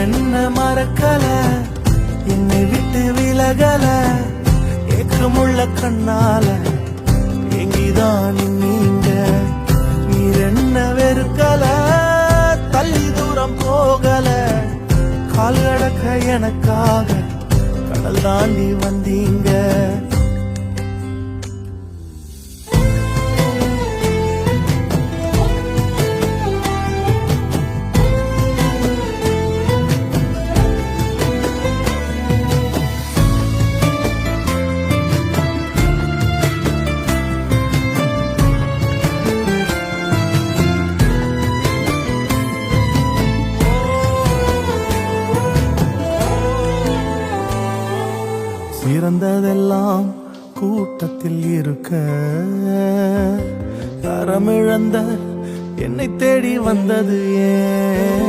என்ன மறக்கல, என்னை விட்டு விலகல, ஏக்கமுள்ள கண்ணால எங்கிதான் நீங்க. நீர் என்ன வெறுக்கல, தள்ளி தூரம் போகல, கால் கடக்க எனக்காக கடல் தாண்டி வந்தீங்க. சிறந்ததெல்லாம் கூட்டத்தில் இருக்க, தரமிழந்த என்னை தேடி வந்தது ஏன்?